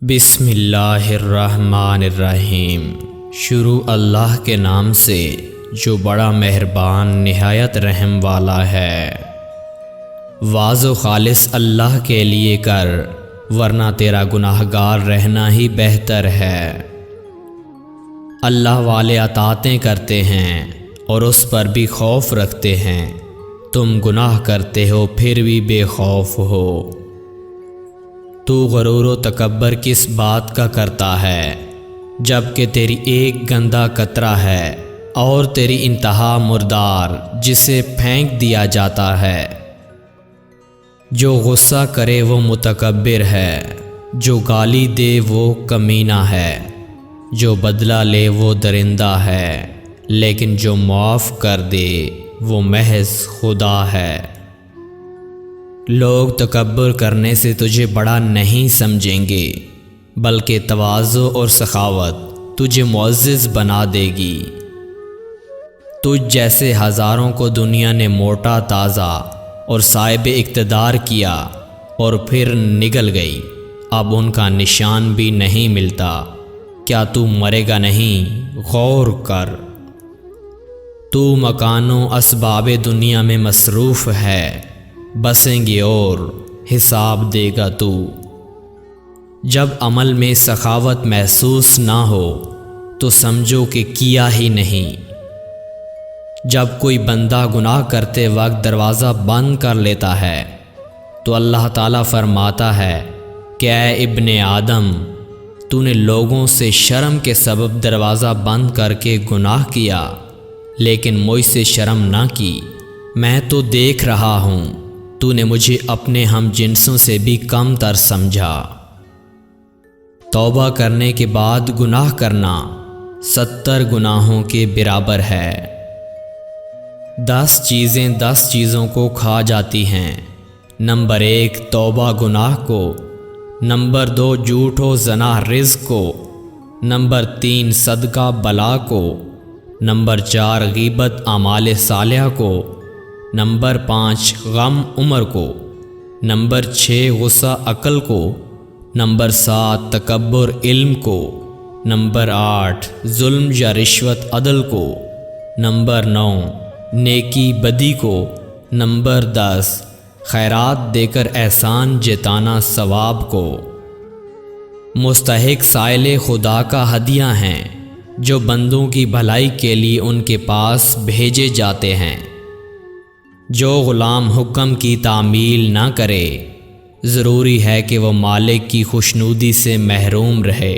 بسم اللہ الرحمن الرحیم۔ شروع اللہ کے نام سے جو بڑا مہربان نہایت رحم والا ہے۔ واز و خالص اللہ کے لیے کر، ورنہ تیرا گناہ گار رہنا ہی بہتر ہے۔ اللہ والے اطاعتیں کرتے ہیں اور اس پر بھی خوف رکھتے ہیں، تم گناہ کرتے ہو پھر بھی بے خوف ہو۔ تو غرور و تکبر کس بات کا کرتا ہے، جب کہ تیری ایک گندا قطرہ ہے اور تیری انتہا مردار جسے پھینک دیا جاتا ہے۔ جو غصہ کرے وہ متکبر ہے، جو گالی دے وہ کمینہ ہے، جو بدلہ لے وہ درندہ ہے، لیکن جو معاف کر دے وہ محض خدا ہے۔ لوگ تکبر کرنے سے تجھے بڑا نہیں سمجھیں گے، بلکہ تواضع اور سخاوت تجھے معزز بنا دے گی۔ تجھ جیسے ہزاروں کو دنیا نے موٹا تازہ اور صاحب اقتدار کیا اور پھر نگل گئی، اب ان کا نشان بھی نہیں ملتا۔ کیا تو مرے گا نہیں؟ غور کر۔ تو مکانوں اسباب دنیا میں مصروف ہے، بسیں گے اور حساب دے گا تو۔ جب عمل میں سخاوت محسوس نہ ہو تو سمجھو کہ کیا ہی نہیں۔ جب کوئی بندہ گناہ کرتے وقت دروازہ بند کر لیتا ہے تو اللہ تعالیٰ فرماتا ہے کہ اے ابن آدم، تو نے لوگوں سے شرم کے سبب دروازہ بند کر کے گناہ کیا، لیکن مجھ سے شرم نہ کی۔ میں تو دیکھ رہا ہوں، تو نے مجھے اپنے ہم جنسوں سے بھی کم تر سمجھا۔ توبہ کرنے کے بعد گناہ کرنا 70 گناہوں کے برابر ہے۔ 10 چیزیں 10 چیزوں کو کھا جاتی ہیں۔ نمبر 1 توبہ گناہ کو، نمبر 2 جھوٹ و زنا رزق کو، نمبر 3 صدقہ بلا کو، نمبر 4 غیبت اعمال صالحہ کو، نمبر 5 غم عمر کو، نمبر 6 غصہ عقل کو، نمبر 7 تکبر علم کو، نمبر 8 ظلم یا رشوت عدل کو، نمبر 9 نیکی بدی کو، نمبر 10 خیرات دے کر احسان جتانا ثواب کو۔ مستحق سائل خدا کا ہدیہ ہیں جو بندوں کی بھلائی کے لیے ان کے پاس بھیجے جاتے ہیں۔ جو غلام حکم کی تعمیل نہ کرے، ضروری ہے کہ وہ مالک کی خوشنودی سے محروم رہے۔